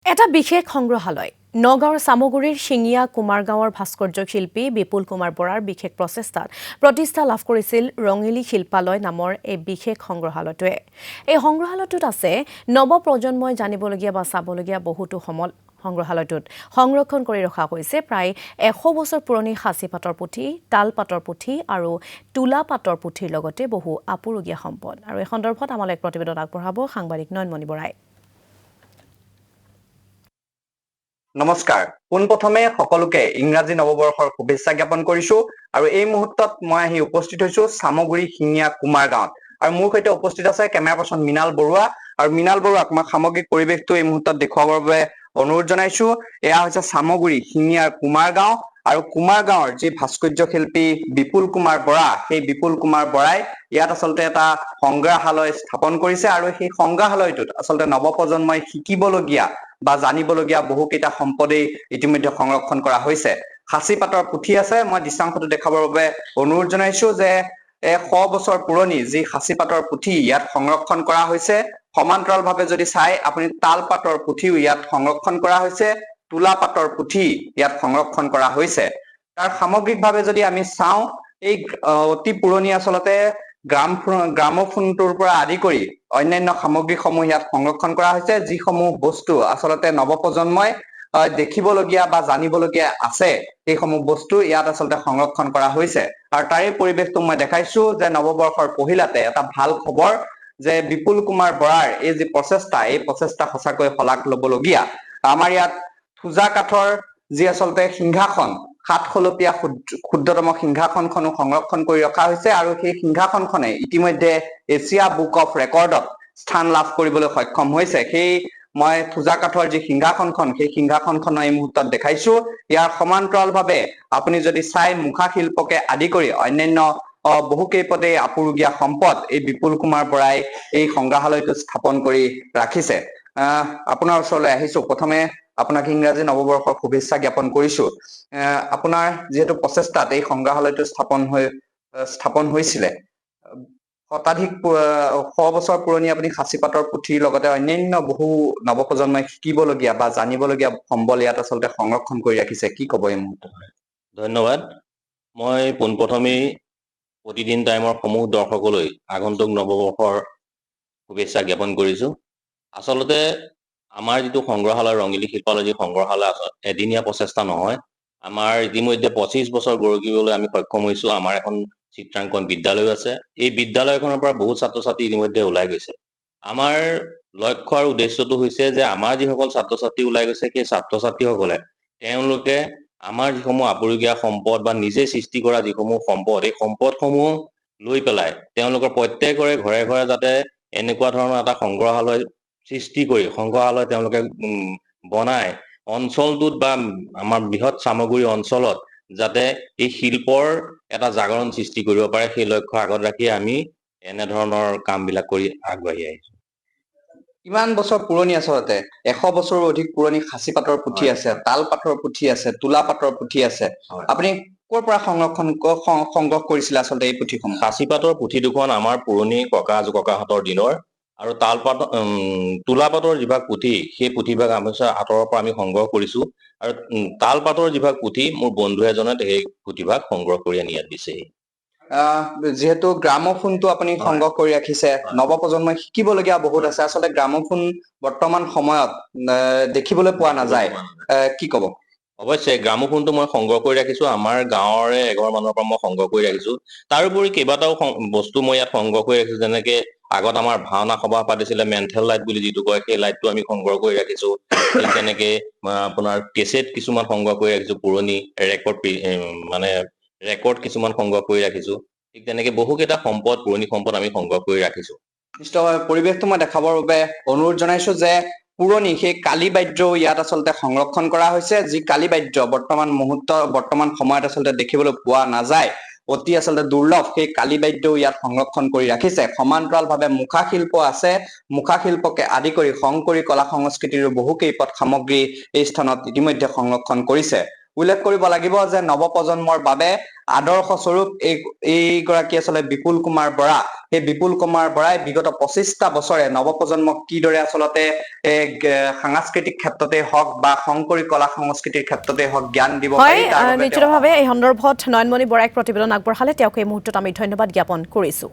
এটা বিশেষ সংগ্ৰহালয় নগাঁৱৰ সামগুৰিৰ শিঙিয়া কুমাৰগাঁৱৰ ভাস্কৰ্য শিল্পী বিপুল কুমাৰ বৰাৰ বিশেষ প্ৰচেষ্টাত প্ৰতিষ্ঠা লাভ কৰিছিল ৰঙিলী শিল্পালয় নামৰ এই বিশেষ সংগ্ৰহালয়টোৱে। এই সংগ্ৰহালয়টোত আছে নৱপ্ৰজন্মই জানিবলগীয়া বা চাবলগীয়া বহুতো সমল। সংগ্ৰহালয়টোত সংৰক্ষণ কৰি ৰখা হৈছে প্ৰায় 100 বছৰ পুৰণি সাঁচি পাতৰ পুথি, তাল পাতৰ পুথি আৰু তুলা পাতৰ পুথিৰ লগতে বহু আপুৰুগীয়া সম্পদ। আৰু এই সন্দৰ্ভত আমালৈ এক প্ৰতিবেদন আগবঢ়াব সাংবাদিক নয়নমণি বৰাই। নমস্কাৰ, পোনপ্ৰথমে সকলোকে ইংৰাজী নৱবৰ্ষৰ শুভেচ্ছা জ্ঞাপন কৰিছো আৰু এই মুহূৰ্তত মই আহি উপস্থিত হৈছো সামগুৰি শিঙিয়া কুমাৰ গাঁৱত আৰু মোৰ সৈতে উপস্থিত আছে কেমেৰা পাৰ্চন মৃণাল বৰুৱা আৰু মৃণাল বৰুৱাক মই সামগ্ৰিক পৰিৱেশটো এই মুহূৰ্তত দেখুৱাবৰ বাবে অনুৰোধ জনাইছো। এয়া হৈছে সামগুৰি শিঙিয়াৰ কুমাৰ গাঁও আৰু কুমাৰ গাঁৱৰ যি ভাস্কৰ্য শিল্পী বিপুল কুমাৰ বৰা, সেই বিপুল কুমাৰ বৰাই ইয়াত আচলতে এটা সংগ্ৰহালয় স্থাপন কৰিছে আৰু সেই সংগ্ৰহালয়টোত আচলতে নৱপ্ৰজন্মই শিকিবলগীয়া বা জানিবলগীয়া বহুকেইটা সম্পদেই ইতিমধ্যে সংৰক্ষণ কৰা হৈছে। সাঁচি পাতৰ পুথি আছে, মই দৃশ্যাংশটো দেখাবৰ বাবে অনুৰোধ জনাইছো যে 100 বছৰ পুৰণি যি সাঁচি পাতৰ পুথি ইয়াত সংৰক্ষণ কৰা হৈছে। সমান্তৰালভাৱে যদি চাই আপুনি তাল পাতৰ পুথিও ইয়াত সংৰক্ষণ কৰা হৈছে, তুলা পাতৰ পুথি ইয়াত সংৰক্ষণ কৰা হৈছে। তাৰ সামগ্ৰিকভাৱে যদি আমি চাওঁ, এই অতি পুৰণি আচলতে গ্ৰামোফোনটোৰ পৰা আদি কৰি অন্যান্য সামগ্ৰীসমূহ ইয়াত সংৰক্ষণ কৰা হৈছে, যিসমূহ বস্তু আচলতে নৱপ্ৰজন্মই দেখিবলগীয়া বা জানিবলগীয়া আছে, সেইসমূহ বস্তু ইয়াত আচলতে সংৰক্ষণ কৰা হৈছে। আৰু তাৰে পৰিৱেশটো মই দেখাইছো যে নৱবৰ্ষৰ পহিলাতে এটা ভাল খবৰ যে বিপুল কুমাৰ বৰাৰ এই যি প্ৰচেষ্টা, এই প্ৰচেষ্টা সঁচাকৈ শলাগ লবলগীয়া। আমাৰ ইয়াত থোজা কাঠৰ যি আচলতে সিংহাসন, 7 খলপীয়া ক্ষুদ্ৰতম সিংহাসনখনো সংৰক্ষণ কৰি ৰখা হৈছে আৰু সেই সিংহাসনখনে ইতিমধ্যে এছিয়া বুক অফ ৰেকৰ্ডত স্থান লাভ কৰিবলৈ সক্ষম হৈছে। সেই মই থোজা কাঠৰ যি সিংহাসনখন, সেই সিংহাসনখন এই মুহূৰ্তত দেখাইছো। ইয়াৰ সমান্তৰালভাৱে আপুনি যদি চাই মুখা শিল্পকে আদি কৰি অন্যান্য বহুকেইপদে আপুৰুগীয়া সম্পদ এই বিপুল কুমাৰ বৰাই এই সংগ্ৰহালয়টো স্থাপন কৰি ৰাখিছে। আপোনাৰ ওচৰলৈ আহিছো, প্ৰথমে আপোনাক ইংৰাজী নৱবৰ্ষৰ শুভেচ্ছা জ্ঞাপন কৰিছো। আপোনাৰ যিহেতু প্ৰচেষ্টাত এই সংগ্ৰহালয়টো স্থাপন হৈছিলে, শতাধিক 100 বছৰ পুৰণি আপুনি সাঁচি পাতৰ পুথিৰ লগতে অন্যান্য বহু নৱপ্ৰজন্মই শিকিবলগীয়া বা জানিবলগীয়া সম্বল ইয়াত আচলতে সংৰক্ষণ কৰি ৰাখিছে, কি ক'ব এই মুহূৰ্তত? ধন্যবাদ। মই পোনপ্ৰথমেই প্ৰতিদিন টাইমৰ সমূহ দৰ্শকলৈ আগন্তুক নৱবৰ্ষৰ শুভেচ্ছা জ্ঞাপন কৰিছো। আচলতে আমাৰ যিটো সংগ্ৰহালয়, ৰঙিলী শিল্পালয় যি সংগ্ৰহালয় এদিনীয়া প্ৰচেষ্টা নহয়। আমাৰ ইতিমধ্যে 25 বছৰ গঢ়িবলৈ আমি সক্ষম হৈছো। আমাৰ এখন চিত্ৰাংকন বিদ্যালয় আছে। এই বিদ্যালয়খনৰ পৰা বহু ছাত্ৰ ছাত্ৰী ইতিমধ্যে ওলাই গৈছে। আমাৰ লক্ষ্য আৰু উদ্দেশ্যটো হৈছে যে আমাৰ যিসকল ছাত্ৰ ছাত্ৰী ওলাই গৈছে, সেই ছাত্ৰ ছাত্ৰীসকলে তেওঁলোকে আমাৰ যিসমূহ আপুৰুগীয়া সম্পদ বা নিজে সৃষ্টি কৰা যিসমূহ সম্পদ, এই সম্পদসমূহ লৈ পেলাই তেওঁলোকৰ প্ৰত্যেকৰে ঘৰে ঘৰে যাতে এনেকুৱা ধৰণৰ এটা সংগ্ৰহালয় সৃষ্টি কৰি সংগ্ৰহালয় তেওঁলোকে বনাই অঞ্চলটোত বা আমাৰ বৃহৎ সামগ্ৰী অঞ্চলত যাতে এই শিল্পৰ এটা জাগৰণ সৃষ্টি কৰিব পাৰে, সেই লক্ষ্য আগত ৰাখি আমি এনেধৰণৰ কামবিলাক কৰি আগবাঢ়ি আহিছো। কিমান বছৰ পুৰণি আচলতে? 100 বছৰৰ অধিক পুৰণি সাঁচি পাতৰ পুথি আছে, তাল পাতৰ পুথি আছে, তুলা পাতৰ পুথি আছে। আপুনি ক'ৰ পৰা সংগ্ৰহ কৰিছিলে আচলতে এই পুথিসমূহ? সাঁচি পাতৰ পুথি দুখন আমাৰ পুৰণি ককাহঁতৰ দিনৰ, আৰু তুলা পাতৰ যিভাগ পুথি, সেই পুথিভাগ আমি আঁতৰৰ পৰা আমি সংগ্ৰহ কৰিছো। আৰু তাল পাতৰ যিভাগ পুথি মোৰ বন্ধু এজনে সেই পুথিভাগ সংগ্ৰহ কৰি আনি ইয়াত দিছেহি। যিহেতু গ্ৰামোফোনটো আপুনি সংগ্ৰহ কৰি ৰাখিছে, নৱপ্ৰজন্মই শিকিবলগীয়া বহুত আছে। আচলতে গ্ৰামোফোন বৰ্তমান সময়ত দেখিবলৈ পোৱা নাযায়, কি ক'ব? অৱশ্যে গ্ৰামোফোনটো মই সংগ্ৰহ কৰি ৰাখিছো। আমাৰ গাঁৱৰে এঘৰ মানুহৰ পৰা মই সংগ্ৰহ কৰি ৰাখিছো। তাৰোপৰি কেইবাটাও বস্তু মই ইয়াত সংগ্ৰহ কৰি ৰাখিছো। যেনেকে আগত আমাৰ ভাওনা সভা পাতিছিলে, মেন্থেল লাইট বুলি যিটো কয়, সেই লাইটটো আমি সংগ্ৰহ কৰি ৰাখিছো। তেনেকে আপোনাৰ কেছেট কিছুমান সংগ্ৰহ কৰি ৰাখিছো, পুৰণি ৰেকৰ্ড কিছুমান সংগ্ৰহ কৰি ৰাখিছো। ঠিক তেনেকে বহুকেইটা পুৰণি সম্পদ আমি সংগ্ৰহ কৰি ৰাখিছো। নিশ্চয়ভাৱে পৰিৱেশটো মই দেখাবৰ বাবে অনুৰোধ জনাইছো যে পুৰণি সেই কালী বাদ্যও ইয়াত আচলতে সংৰক্ষণ কৰা হৈছে, যি কালী বাদ্য বৰ্তমান সময়ত আচলতে দেখিবলৈ পোৱা নাযায়, অতি আচলতে দুৰ্লভ। সেই কালী বাদ্যও ইয়াত সংৰক্ষণ কৰি ৰাখিছে। সমান্তৰালভাৱে মুখা শিল্প আছে, মুখা শিল্পকে আদি কৰি শংকৰী কলা সংস্কৃতিৰ বহুকেইপদ সামগ্ৰী এই স্থানত ইতিমধ্যে সংৰক্ষণ কৰিছে। উল্লেখ কৰিব লাগিব যে নৱপ্ৰজন্মৰ বাবে আদৰ্শ স্বৰূপ এইগৰাকী আচলতে বিপুল কুমাৰ বৰা। সেই বিপুল কুমাৰ বৰাই বিগত 25টা বছৰে নৱপ্ৰজন্মক কিদৰে আচলতে সাংস্কৃতিক ক্ষেত্ৰতে হওক বা শংকৰী কলা সংস্কৃতিৰ ক্ষেত্ৰতে হওক জ্ঞান দিব হয় পাৰি তাৰ বাবে নিশ্চিতভাৱে এই সন্দৰ্ভত নয়নমণি বৰাইক প্ৰতিবেদন আগবঢ়ালে তেওঁক এই মুহূৰ্তত আমি ধন্যবাদ জ্ঞাপন কৰিছো।